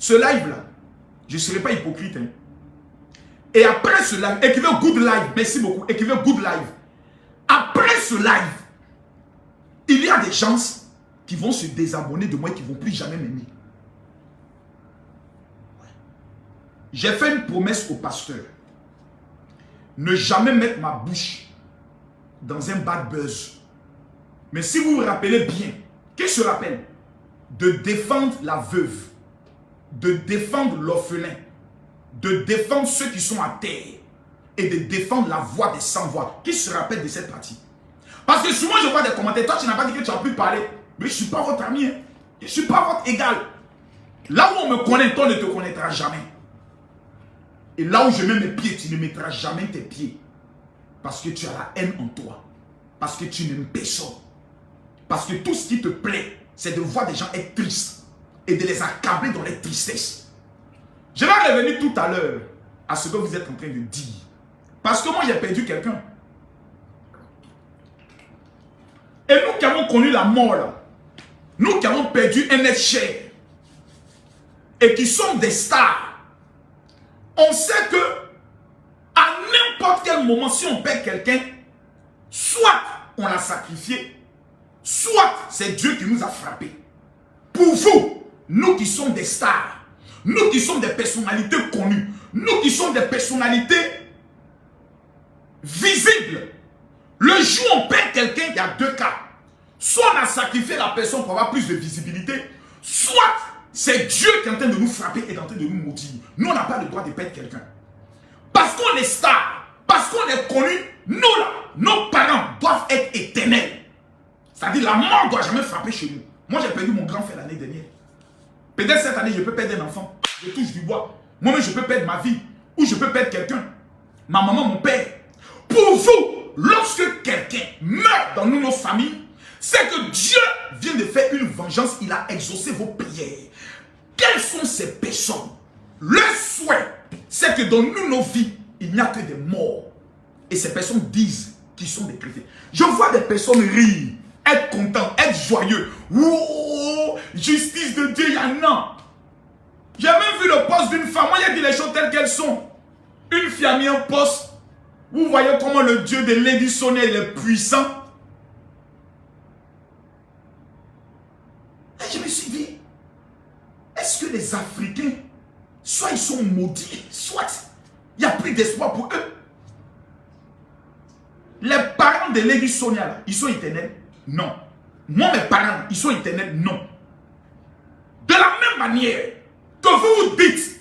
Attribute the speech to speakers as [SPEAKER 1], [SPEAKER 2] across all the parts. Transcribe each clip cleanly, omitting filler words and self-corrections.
[SPEAKER 1] ce live-là, je ne serai pas hypocrite. Hein. Et après ce live, écrivez good live, merci beaucoup, écrivez good live. Après ce live, il y a des gens qui vont se désabonner de moi et qui ne vont plus jamais m'aimer. J'ai fait une promesse au pasteur. Ne jamais mettre ma bouche dans un bad buzz. Mais si vous vous rappelez bien, qu'est-ce que je rappelle? De défendre la veuve, de défendre l'orphelin, de défendre ceux qui sont à terre et de défendre la voix des sans-voix. Qui se rappelle de cette partie? Parce que souvent je vois des commentaires, toi tu n'as pas dit que tu as pu parler, mais je ne suis pas votre ami, hein. Je ne suis pas votre égal. Là où on me connaît, toi ne te connaîtras jamais. Et là où je mets mes pieds, tu ne mettras jamais tes pieds. Parce que tu as la haine en toi. Parce que tu n'aimes personne. Parce que tout ce qui te plaît, c'est de voir des gens être tristes et de les accabler dans les tristesses. Je vais revenir tout à l'heure à ce que vous êtes en train de dire. Parce que moi, j'ai perdu quelqu'un. Et nous qui avons connu la mort, là, nous qui avons perdu un être cher, et qui sommes des stars, on sait que à n'importe quel moment, si on perd quelqu'un, soit on l'a sacrifié, soit c'est Dieu qui nous a frappés. Pour vous, nous qui sommes des stars, nous qui sommes des personnalités connues, nous qui sommes des personnalités visibles, le jour où on perd quelqu'un, il y a deux cas. Soit on a sacrifié la personne pour avoir plus de visibilité, soit c'est Dieu qui est en train de nous frapper et en train de nous maudire. Nous, on n'a pas le droit de perdre quelqu'un. Parce qu'on est star, parce qu'on est connu, nous là, nos parents doivent être éternels. C'est-à-dire la mort ne doit jamais frapper chez nous. Moi, j'ai perdu mon grand frère l'année dernière. Peut-être cette année, je peux perdre un enfant. Je touche du bois. Moi-même, je peux perdre ma vie. Ou je peux perdre quelqu'un. Ma maman, mon père. Pour vous, lorsque quelqu'un meurt dans nos familles, c'est que Dieu vient de faire une vengeance. Il a exaucé vos prières. Quelles sont ces personnes? Le souhait, c'est que dans nous, nos vies, il n'y a que des morts. Et ces personnes disent qu'ils sont des chrétiens. Je vois des personnes rire, être contents, être joyeux. Oh, justice de Dieu, il y en a. J'ai même vu le poste d'une femme. Moi, il a dit les choses telles qu'elles sont. Une fille a mis un poste. Vous voyez comment le Dieu de Lady Sonia est puissant. Et je me suis dit, est-ce que les Africains, soit ils sont maudits, soit il n'y a plus d'espoir pour eux? Les parents de Lady Sonia, là, ils sont éternels? Non. Moi, mes parents, ils sont éternels? Non. De la même manière que vous vous dites,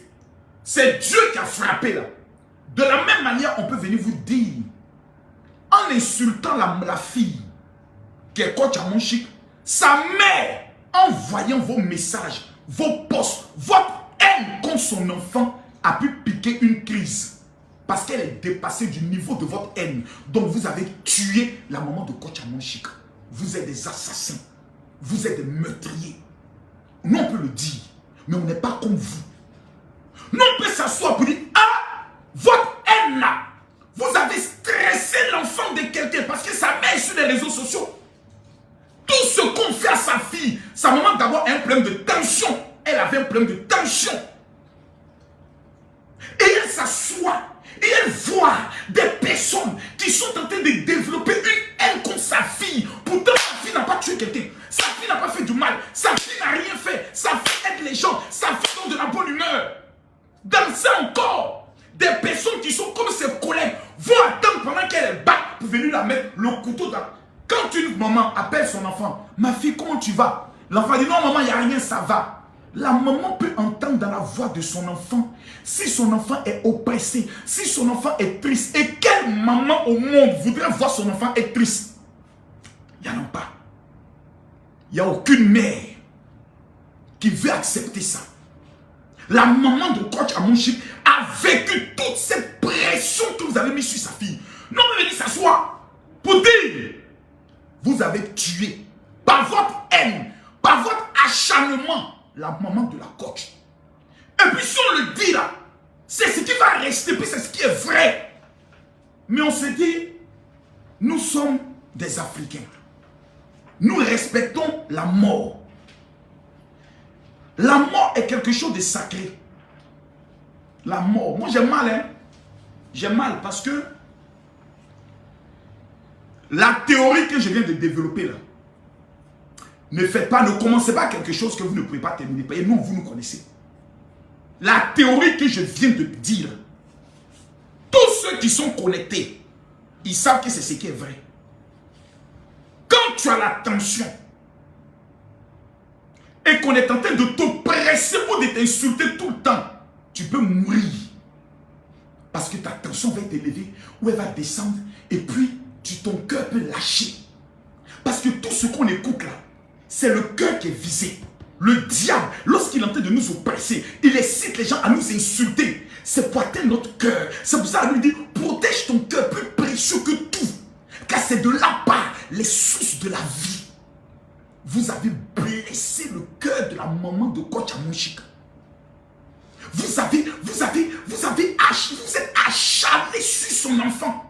[SPEAKER 1] c'est Dieu qui a frappé là. De la même manière, on peut venir vous dire, en insultant la fille qui est coach à mon chic, sa mère, en voyant vos messages, vos posts, votre haine contre son enfant, a pu piquer une crise. Parce qu'elle est dépassée du niveau de votre haine. Donc vous avez tué la maman de coach à mon chic. Vous êtes des assassins. Vous êtes des meurtriers. Nous, on peut le dire, mais on n'est pas comme vous. Nous, on peut s'asseoir pour dire, ah, votre haine là, vous avez stressé l'enfant de quelqu'un parce que sa mère est sur les réseaux sociaux. Tout ce qu'on fait à sa fille, sa maman d'abord a un problème de tension. Elle avait un problème de tension. Et elle s'assoit et elle voit des personnes qui sont en train de développer une haine contre sa fille. Pourtant, sa fille n'a pas tué quelqu'un. Sa fille n'a pas fait du mal. Sa fille n'a rien fait. Sa fille aide les gens. Sa fille donne de la bonne humeur. Dans ça encore, des personnes qui sont comme ses collègues vont attendre pendant qu'elle est batte pour venir la mettre le couteau dans... Quand une maman appelle son enfant, ma fille, comment tu vas? L'enfant dit, non maman, il n'y a rien, ça va. La maman peut entendre dans la voix de son enfant, si son enfant est oppressé, si son enfant est triste. Et quelle maman au monde voudrait voir son enfant être triste? Il n'y en a pas. Il n'y a aucune mère qui veut accepter ça. La maman de coach à mon chic a vécu toute cette pression que vous avez mise sur sa fille. Non, mais venez s'asseoir pour dire, vous avez tué par votre haine, par votre acharnement, la maman de la coach. Et puis si on le dit là, c'est ce qui va rester, puis c'est ce qui est vrai. Mais on se dit, nous sommes des Africains. Nous respectons la mort. La mort est quelque chose de sacré. La mort. Moi, j'ai mal, hein. J'ai mal parce que la théorie que je viens de développer là, ne commencez pas quelque chose que vous ne pouvez pas terminer. Et non, vous nous connaissez. La théorie que je viens de dire, tous ceux qui sont connectés, ils savent que c'est ce qui est vrai. Quand tu as la tension et qu'on est en train de t'oppresser ou de t'insulter tout le temps, tu peux mourir. Parce que ta tension va être élevée ou elle va descendre et puis ton cœur peut lâcher. Parce que tout ce qu'on écoute là, c'est le cœur qui est visé. Le diable, lorsqu'il est en train de nous oppresser, il incite les gens à nous insulter. C'est pour atteindre notre cœur. C'est pour ça qu'il lui dit, protège ton cœur plus précieux que tout. Car c'est de là-bas les sources de la vie. Vous avez blessé le cœur de la maman de Coach Amonchik. Vous êtes acharné sur son enfant.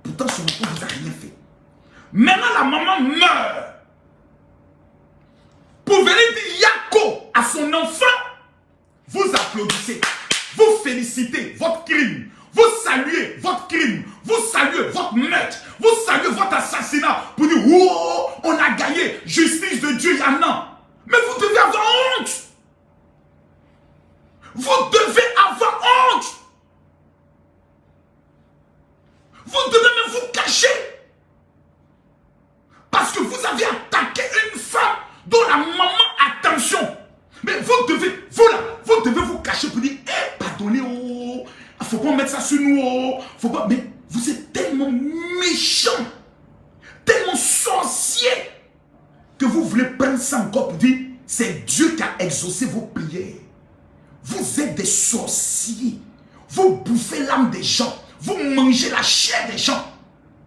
[SPEAKER 1] Pourtant, son enfant ne vous a rien fait. Maintenant, la maman meurt. Pour venir dire Yako à son enfant, vous applaudissez, vous félicitez votre crime, vous saluez votre crime, vous saluez votre meurtre, vous saluez votre assassinat pour dire oh, on a gagné, justice de Dieu, Yana. Mais vous devez avoir honte. Vous devez avoir honte. Vous devez même vous cacher. Parce que vous avez attaqué une femme dont la maman, attention. Mais vous devez vous cacher pour dire, pardonnez, oh, faut pas mettre ça sur nous, oh, faut pas. Mais vous êtes tellement méchant, tellement sorcier, que vous voulez prendre ça encore pour dire, c'est Dieu qui a exaucé vos prières. Vous êtes des sorciers. Vous bouffez l'âme des gens. Vous mangez la chair des gens.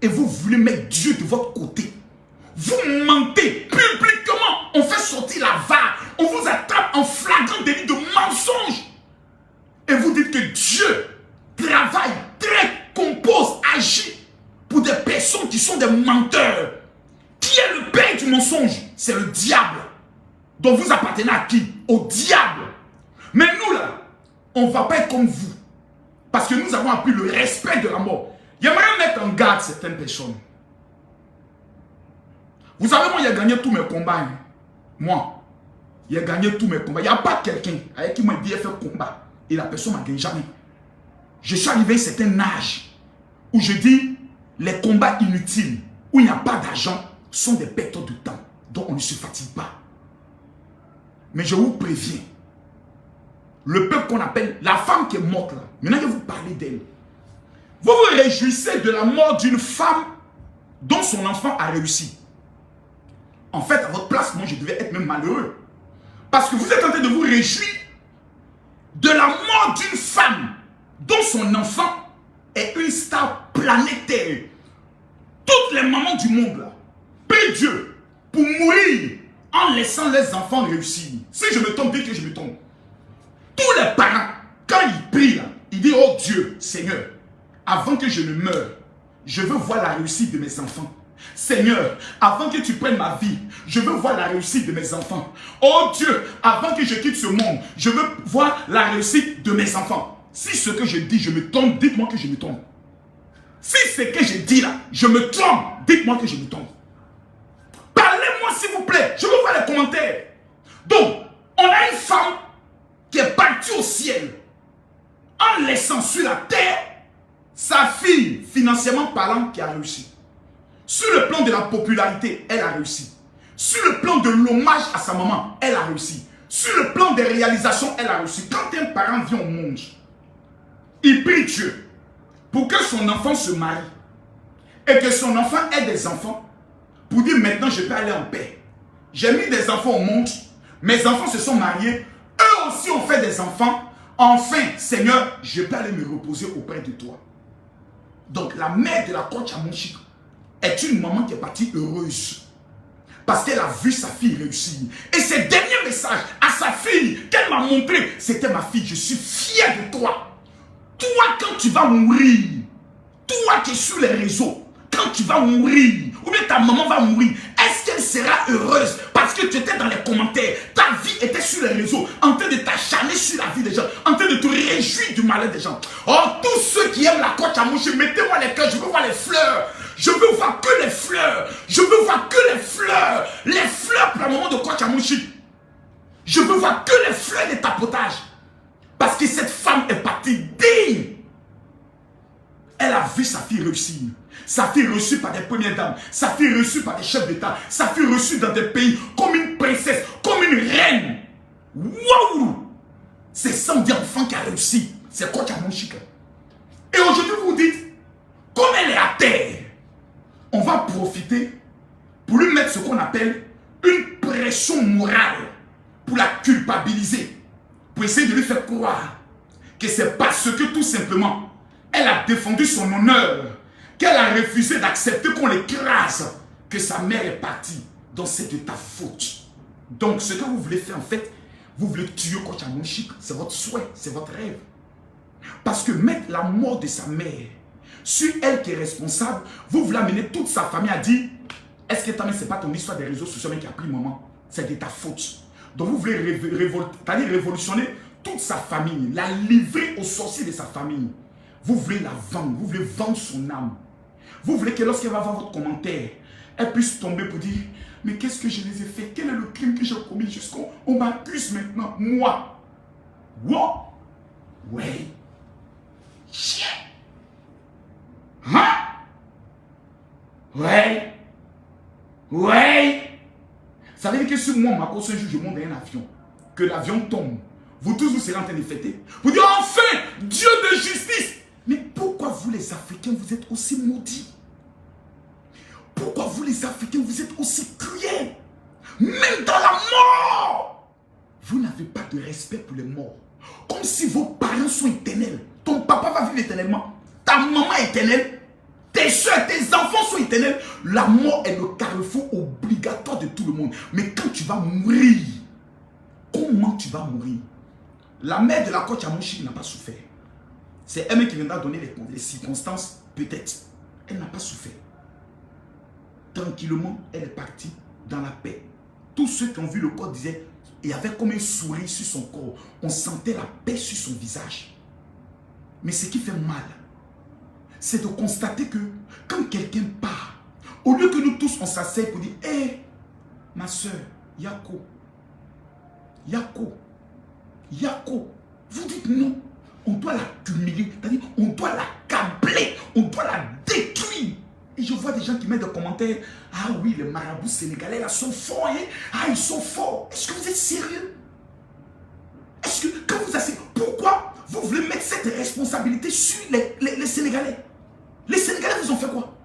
[SPEAKER 1] Et vous voulez mettre Dieu de votre côté. Vous mentez publiquement. On fait sortir la VAR. On vous attrape en flagrant délit de mensonge. Et vous dites que Dieu travaille, traite, compose, agit pour des personnes qui sont des menteurs. Qui est le père du mensonge? C'est le diable. Donc vous appartenez à qui? Au diable. Mais nous là, on ne va pas être comme vous. Parce que nous avons appris le respect de la mort. J'aimerais mettre en garde certaines personnes. Vous savez, moi, j'ai gagné tous mes combats. Hein. Moi, j'ai gagné tous mes combats. Il n'y a pas quelqu'un avec qui m'a dit fait combat. Et la personne m'a gagné jamais. Je suis arrivé à un certain âge où je dis les combats inutiles, où il n'y a pas d'argent, sont des pertes de temps. Donc on ne se fatigue pas. Mais je vous préviens, le peuple qu'on appelle la femme qui est morte là, maintenant je vais vous parler d'elle. Vous vous réjouissez de la mort d'une femme dont son enfant a réussi. En fait, à votre place, moi je devais être même malheureux. Parce que vous êtes en train de vous réjouir de la mort d'une femme dont son enfant est une star planétaire. Toutes les mamans du monde là, prient Dieu pour mourir en laissant les enfants réussir. Si je me trompe, dites que je me trompe. Tous les parents, quand ils prient là, ils disent, oh Dieu, Seigneur, avant que je ne meure, je veux voir la réussite de mes enfants. Seigneur, avant que tu prennes ma vie, je veux voir la réussite de mes enfants. Oh Dieu, avant que je quitte ce monde, je veux voir la réussite de mes enfants. Si ce que je dis, je me trompe, dites-moi que je me trompe. Si ce que je dis là, je me trompe, dites-moi que je me trompe. Parlez-moi s'il vous plaît, je veux voir les commentaires. Donc, on a une femme qui est partie au ciel en laissant sur la terre sa fille, financièrement parlant, qui a réussi. Sur le plan de la popularité, elle a réussi. Sur le plan de l'hommage à sa maman, elle a réussi. Sur le plan des réalisations, elle a réussi. Quand un parent vient au monde, il prie Dieu pour que son enfant se marie et que son enfant ait des enfants pour dire maintenant je peux aller en paix. J'ai mis des enfants au monde, mes enfants se sont mariés, eux aussi ont fait des enfants. Enfin, Seigneur, je peux aller me reposer auprès de toi. Donc la mère de la coach Amonchik est une maman qui est partie heureuse. Parce qu'elle a vu sa fille réussir. Et ce dernier message à sa fille qu'elle m'a montré, c'était ma fille, je suis fier de toi. Toi, quand tu vas mourir, toi qui es sur les réseaux, quand tu vas mourir, ou bien ta maman va mourir, est-ce qu'elle sera heureuse parce que tu étais dans les commentaires. Ta vie était sur les réseaux, en train de t'acharner sur la vie des gens, en train de te réjouir du malheur des gens. Oh, tous ceux qui aiment la coach Amouchi, mettez-moi les cœurs, je veux voir les fleurs. Je veux voir que les fleurs. Je veux voir que les fleurs. Les fleurs pour le moment de coach Amouchi. Je veux voir que les fleurs de tapotage. Parce que cette femme est partie digne. Elle a vu sa fille réussir. Sa fille reçue par des premières dames. Sa fille reçue par des chefs d'État. Sa fille reçue dans des pays comme une princesse, comme une reine. Waouh! C'est Sandy Enfant qui a réussi. C'est coach Amouchi. Et aujourd'hui, vous vous dites, comme elle est à terre, on va profiter pour lui mettre ce qu'on appelle une pression morale, pour la culpabiliser, pour essayer de lui faire croire que c'est parce que tout simplement, elle a défendu son honneur, qu'elle a refusé d'accepter qu'on l'écrase, que sa mère est partie. Donc c'est de ta faute. Donc ce que vous voulez faire en fait, vous voulez tuer coach Amouchi, c'est votre souhait, c'est votre rêve. Parce que mettre la mort de sa mère sur elle qui est responsable, vous voulez amener toute sa famille à dire, est-ce que ce n'est pas ton histoire des réseaux sociaux qui a pris moment? C'est de ta faute. Donc vous voulez révolutionner toute sa famille, la livrer aux sorciers de sa famille. Vous voulez la vendre, vous voulez vendre son âme. Vous voulez que lorsqu'elle va voir votre commentaire, elle puisse tomber pour dire, mais qu'est-ce que je les ai fait? Quel est le crime que j'ai commis jusqu'on m'accuse maintenant? Moi. What? Ouais. Chien. Hein? Ouais. Ouais. Ça veut dire que si moi, Marco, ce jour, je monte dans un avion, que l'avion tombe, vous tous, vous serez en train de fêter. Vous dites, enfin, Dieu de justice. Mais pourquoi vous, les Africains, vous êtes aussi maudits? Pourquoi vous, les Africains, vous êtes aussi cruels? Même dans la mort, vous n'avez pas de respect pour les morts. Comme si vos parents sont éternels. Ton papa va vivre éternellement. Ta maman est éternelle. Tes soeurs, tes enfants sont éternels. La mort est le carrefour obligatoire de tout le monde. Mais quand tu vas mourir, comment tu vas mourir? La mère de la coach Amouchi n'a pas souffert. C'est elle qui viendra donner les circonstances, peut-être. Elle n'a pas souffert. Tranquillement, elle est partie dans la paix. Tous ceux qui ont vu le corps disaient, il y avait comme un sourire sur son corps. On sentait la paix sur son visage. Mais ce qui fait mal, c'est de constater que quand quelqu'un part, au lieu que nous tous on s'asseye pour dire, hé, ma soeur, Yako, Yako, Yako, vous dites non, on doit la humilier, c'est-à-dire on doit la câbler, on doit la détruire. Et je vois des gens qui mettent des commentaires, ah oui, les marabouts sénégalais là sont forts, hein? Ah ils sont forts. Est-ce que vous êtes sérieux? Est-ce que quand vous asseyez, pourquoi vous voulez mettre cette responsabilité sur les Sénégalais? Les Sénégalais vous ont fait quoi?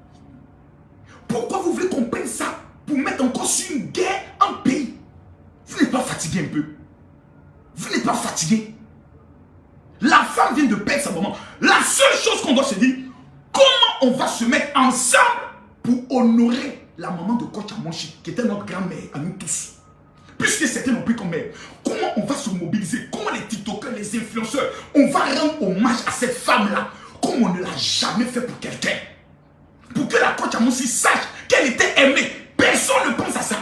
[SPEAKER 1] Pourquoi vous voulez qu'on prenne ça pour mettre encore sur une guerre en pays? Vous n'êtes pas fatigué un peu? Vous n'êtes pas fatigué? La femme vient de perdre sa maman. La seule chose qu'on doit se dire, comment on va se mettre ensemble pour honorer la maman de coach Amouchi, qui était notre grand-mère à nous tous. Puisque c'était nos pris comme mère. Comment on va se mobiliser? Comment les TikTokers, les influenceurs, on va rendre hommage à cette femme-là comme on ne l'a jamais fait pour quelqu'un. Pour que la coach Amouchi sache qu'elle était aimée. Personne ne pense à ça.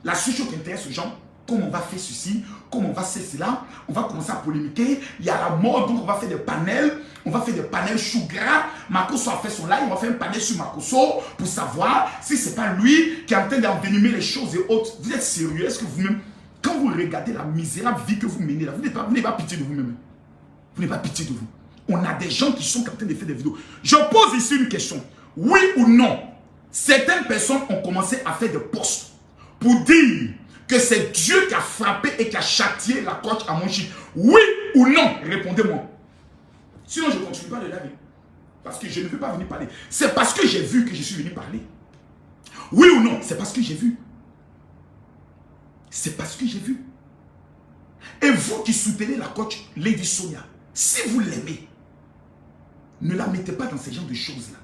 [SPEAKER 1] La seule chose qui intéresse aux gens, comment on va faire ceci, comment on va faire cela, on va commencer à polémiquer. Il y a la mort, donc on va faire des panels. On va faire des panels chou gras. Marcoso a fait son live, on va faire un panel sur Marcoso pour savoir si ce n'est pas lui qui est en train d'envenimer les choses et autres. Vous êtes sérieux? Est-ce que vous-même, quand vous regardez la misérable vie que vous menez là, vous n'avez pas pitié de vous-même? Vous n'avez pas pitié de vous? On a des gens qui sont en train de faire des vidéos. Je pose ici une question. Oui ou non, certaines personnes ont commencé à faire des posts pour dire que c'est Dieu qui a frappé et qui a châtié la coach Amouchi. Oui ou non? Répondez-moi. Sinon, je ne continue pas de laver. Parce que je ne veux pas venir parler. C'est parce que j'ai vu que je suis venu parler. Oui ou non? C'est parce que j'ai vu. C'est parce que j'ai vu. Et vous qui soutenez la coach Lady Sonia, si vous l'aimez, ne la mettez pas dans ce genre de choses-là.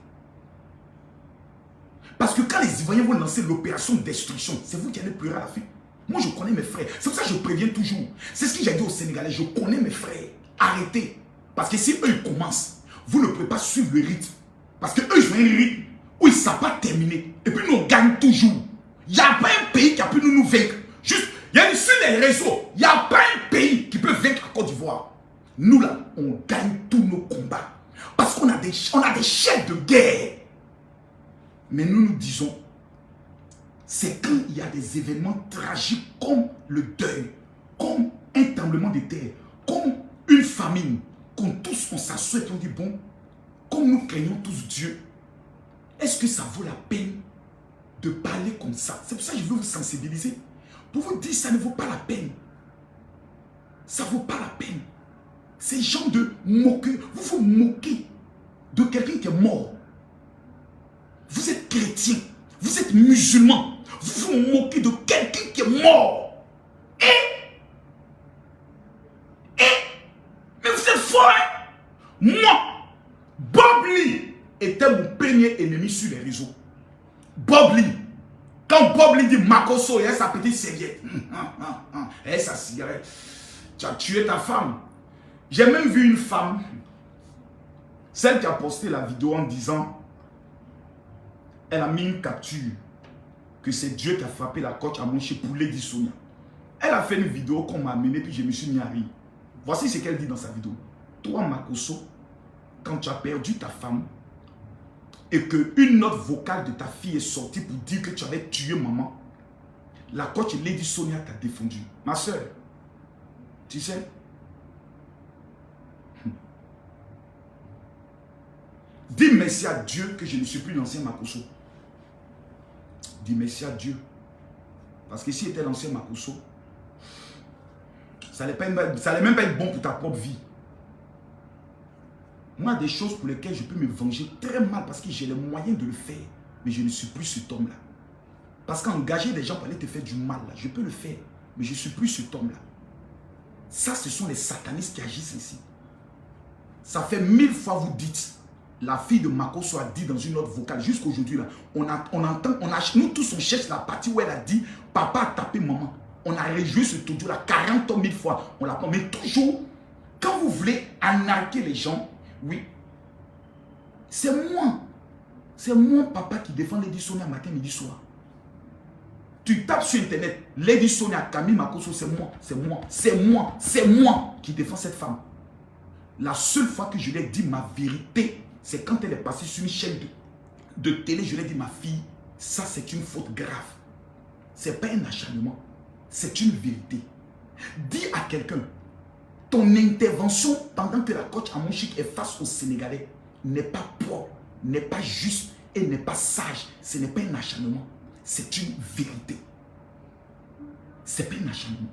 [SPEAKER 1] Parce que quand les Ivoiriens vont lancer l'opération de destruction, c'est vous qui allez pleurer à la fin. Moi, je connais mes frères. C'est pour ça que je préviens toujours. C'est ce que j'ai dit aux Sénégalais. Je connais mes frères. Arrêtez. Parce que si eux, ils commencent, vous ne pouvez pas suivre le rythme. Parce que eux, ils ont un rythme où ils ne savent pas terminer. Et puis, nous, on gagne toujours. Il n'y a pas un pays qui a pu nous vaincre. Juste, il y a sur les réseaux, il n'y a pas un pays qui peut vaincre la Côte d'Ivoire. Nous là, on gagne tous nos combats. Parce qu'on a des chefs de guerre. Mais nous disons, c'est quand il y a des événements tragiques comme le deuil, comme un tremblement de terre, comme une famine, qu'on tous on s'assoit et on dit bon, comme nous craignons tous Dieu, est-ce que ça vaut la peine de parler comme ça? C'est pour ça que je veux vous sensibiliser. Pour vous dire ça ne vaut pas la peine. Ça ne vaut pas la peine. Ces gens de moquer, vous vous moquez de quelqu'un qui est mort. Vous êtes chrétien, vous êtes musulman, vous vous moquez de quelqu'un qui est mort. Mais vous êtes fort, hein? Moi, Bob Lee était mon premier ennemi sur les réseaux. Bob Lee. Quand Bob Lee dit Makosso et sa petite serviette, et sa cigarette, tu as tué ta femme. J'ai même vu une femme, celle qui a posté la vidéo en disant, elle a mis une capture, que c'est Dieu qui a frappé la coach à Monché pour Lady Sonia. Elle a fait une vidéo qu'on m'a amenée, puis je me suis mis à rire. Voici ce qu'elle dit dans sa vidéo. Toi, Makosso, quand tu as perdu ta femme, et qu'une note vocale de ta fille est sortie pour dire que tu avais tué maman, la coach Lady Sonia t'a défendu. Ma soeur, tu sais, dis merci à Dieu que je ne suis plus l'ancien Makosso. Dis merci à Dieu. Parce que si était l'ancien Makosso, ça n'allait même pas être bon pour ta propre vie. Moi, des choses pour lesquelles je peux me venger très mal parce que j'ai les moyens de le faire. Mais je ne suis plus cet homme-là. Parce qu'engager des gens pour aller te faire du mal, là, je peux le faire. Mais je ne suis plus cet homme-là. Ça, ce sont les satanistes qui agissent ici. Ça fait 1000 fois vous dites. La fille de Makosso a dit dans une note vocale, jusqu'aujourd'hui, on entend, nous tous on cherche la partie où elle a dit, papa a tapé maman. On a réjoui ce audio-là 40 000 fois. On l'apprend. Mais toujours, quand vous voulez arnaquer les gens, oui, c'est moi. C'est moi, papa, qui défend Lady Sonia matin, midi, soir. Tu tapes sur internet, Lady Sonia, Camille Makosso, c'est moi, c'est moi, c'est moi, c'est moi qui défends cette femme. La seule fois que je lui ai dit ma vérité, c'est quand elle est passée sur une chaîne de télé, je lui ai dit, ma fille, ça c'est une faute grave. Ce n'est pas un acharnement, c'est une vérité. Dis à quelqu'un, ton intervention pendant que la coach Amonchik est face aux Sénégalais n'est pas propre, n'est pas juste et n'est pas sage. Ce n'est pas un acharnement, c'est une vérité. Ce n'est pas un acharnement.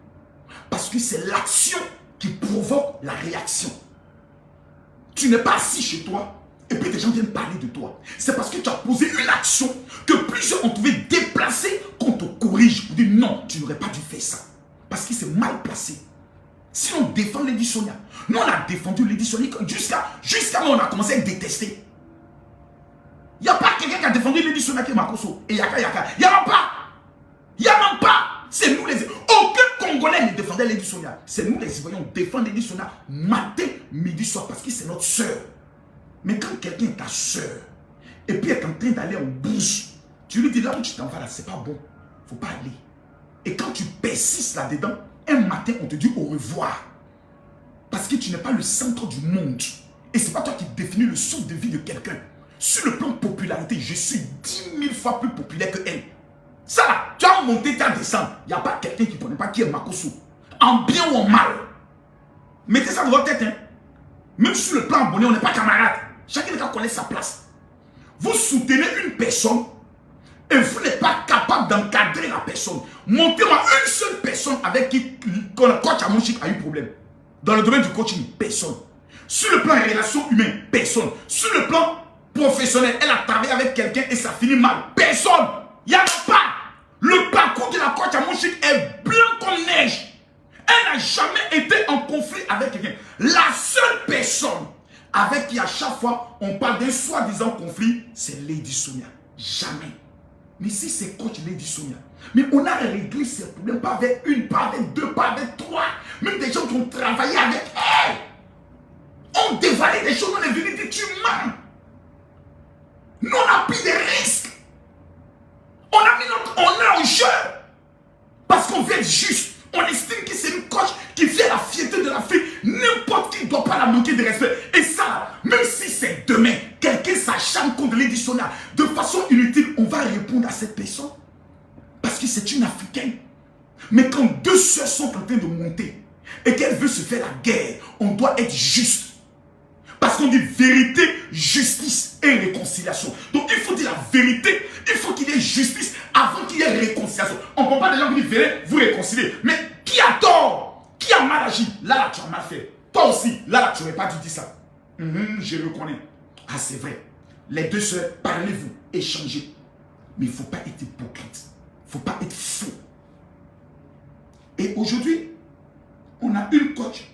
[SPEAKER 1] Parce que c'est l'action qui provoque la réaction. Tu n'es pas assis chez toi et puis des gens viennent parler de toi. C'est parce que tu as posé une action que plusieurs ont trouvé déplacée qu'on te corrige pour dire non, tu n'aurais pas dû faire ça. Parce que c'est mal placé. Si on défend Lady Sonia, nous on a défendu Lady Sonia jusqu'à nous on a commencé à détester. Il n'y a pas quelqu'un qui a défendu Lady Sonia qui est Makosso. Et Yaka. Il n'y en a pas. Il n'y en a pas. C'est nous les... Aucun Congolais ne défendait Lady Sonia. C'est nous les Ivoiriens, on défend Lady Sonia matin, midi, soir, parce que c'est notre soeur. Mais quand quelqu'un est ta soeur, et puis est en train d'aller en bouche, tu lui dis là où tu t'en vas là, c'est pas bon. Il ne faut pas aller. Et quand tu persistes là-dedans, un matin, on te dit au revoir. Parce que tu n'es pas le centre du monde. Et ce n'est pas toi qui définis le souffle de vie de quelqu'un. Sur le plan de popularité, je suis 10 000 fois plus populaire que elle. Ça là, tu as monté, tu as descendu. Il n'y a pas quelqu'un qui ne connaît pas qui est Makosso. En bien ou en mal. Mettez ça dans votre tête. Hein. Même sur le plan abonné, on n'est pas camarades. Chacun connaît sa place. Vous soutenez une personne et vous n'êtes pas capable d'encadrer la personne. Montez-moi une seule personne avec qui le coach Amonchik a eu problème. Dans le domaine du coaching, personne. Sur le plan relations humaines, personne. Sur le plan professionnel, elle a travaillé avec quelqu'un et ça finit mal. Personne. Il n'y en a pas. Le parcours de la coach Amonchik est blanc comme neige. Elle n'a jamais été en conflit avec quelqu'un. La seule personne avec qui à chaque fois on parle d'un soi-disant conflit, c'est Lady Sonia. Jamais. Mais si c'est coach Lady Sonia, mais on a réglé ces problèmes pas avec une, pas avec deux, pas avec trois. Même des gens qui ont travaillé avec elle. On dévalait des choses, on est venu dire tu mens. Nous on a pris des risques. On a mis notre honneur au la manquer de respect. Et ça, même si c'est demain, quelqu'un s'acharne contre les dictionnaires, de façon inutile, on va répondre à cette personne. Parce que c'est une Africaine. Mais quand deux sœurs sont en train de monter et qu'elle veut se faire la guerre, on doit être juste. Parce qu'on dit vérité, justice et réconciliation. Donc il faut dire la vérité, il faut qu'il y ait justice avant qu'il y ait réconciliation. On ne peut pas des gens qui disent venez vous réconcilier. Mais qui a tort? Qui a mal agi? Là, tu as mal fait. Toi aussi, là, tu n'aurais pas dû dire ça. Je le connais. Ah, c'est vrai. Les deux sœurs, parlez-vous, échangez. Mais il ne faut pas être hypocrite. Il ne faut pas être fou. Et aujourd'hui, on a une coach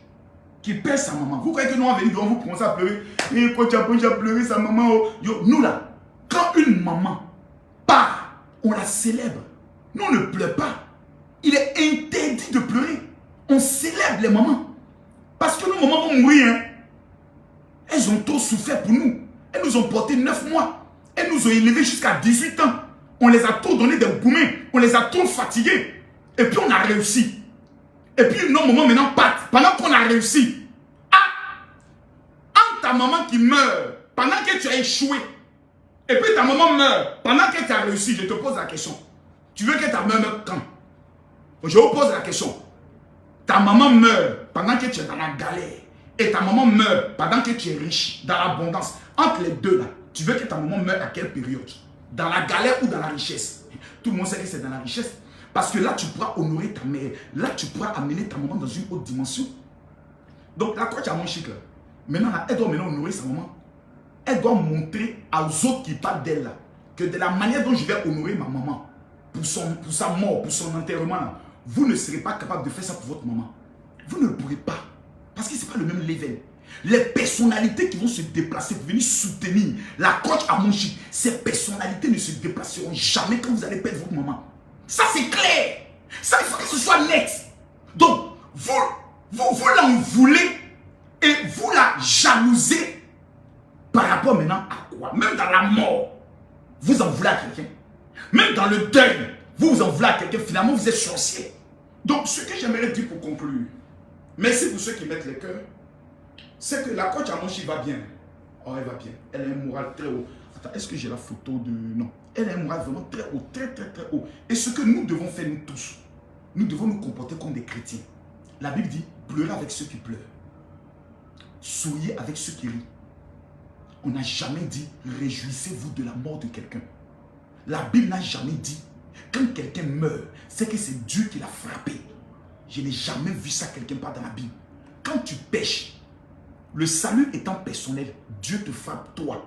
[SPEAKER 1] qui perd sa maman. Vous croyez que nous, on va venir devant vous commencer à pleurer? Et coach a pleuré sa maman. Oh. Yo, nous là, quand une maman part, on la célèbre. Nous, on ne pleure pas. Il est interdit de pleurer. On célèbre les mamans. Parce que nos mamans vont mourir. Hein. Elles ont trop souffert pour nous. Elles nous ont porté 9 mois. Elles nous ont élevés jusqu'à 18 ans. On les a trop donné des gourmets. On les a trop fatigués. Et puis on a réussi. Et puis nos mamans maintenant partent. Pendant qu'on a réussi. Ah! Entre ta maman qui meurt pendant que tu as échoué. Et puis ta maman meurt pendant que tu as réussi. Je te pose la question. Tu veux que ta maman meure quand? Je vous pose la question. Ta maman meurt pendant que tu es dans la galère. Et ta maman meurt pendant que tu es riche, dans l'abondance. Entre les deux là, tu veux que ta maman meure à quelle période? Dans la galère ou dans la richesse? Tout le monde sait que c'est dans la richesse. Parce que là, tu pourras honorer ta mère. Là, tu pourras amener ta maman dans une autre dimension. Donc, la coach à mon chic là. Maintenant, elle doit maintenant honorer sa maman. Elle doit montrer aux autres qui parlent d'elle là, que de la manière dont je vais honorer ma maman, pour sa mort, pour son enterrement là, vous ne serez pas capable de faire ça pour votre maman. Vous ne le pourrez pas. Parce que ce n'est pas le même level. Les personnalités qui vont se déplacer pour venir soutenir la coach à mon chic, ces personnalités ne se déplaceront jamais quand vous allez perdre votre maman. Ça c'est clair. Ça il faut que ce soit net. Donc, vous l'en voulez et vous la jalousez par rapport maintenant à quoi? Même dans la mort, vous en voulez à quelqu'un. Même dans le deuil, vous en voulez à quelqu'un. Finalement, vous êtes sorcier. Donc, ce que j'aimerais dire pour conclure, merci pour ceux qui mettent les cœurs, c'est que la coach à mon chic va bien. Oh, elle va bien. Elle a un moral très haut. Attends, est-ce que j'ai la photo de... Non. Elle a un moral vraiment très haut, très haut. Et ce que nous devons faire, nous tous, nous devons nous comporter comme des chrétiens. La Bible dit, pleurez avec ceux qui pleurent. Souriez avec ceux qui rient. On n'a jamais dit, réjouissez-vous de la mort de quelqu'un. La Bible n'a jamais dit, quand quelqu'un meurt, c'est que c'est Dieu qui l'a frappé. Je n'ai jamais vu ça quelque part dans la Bible. Quand tu pèches, le salut étant personnel, Dieu te frappe toi.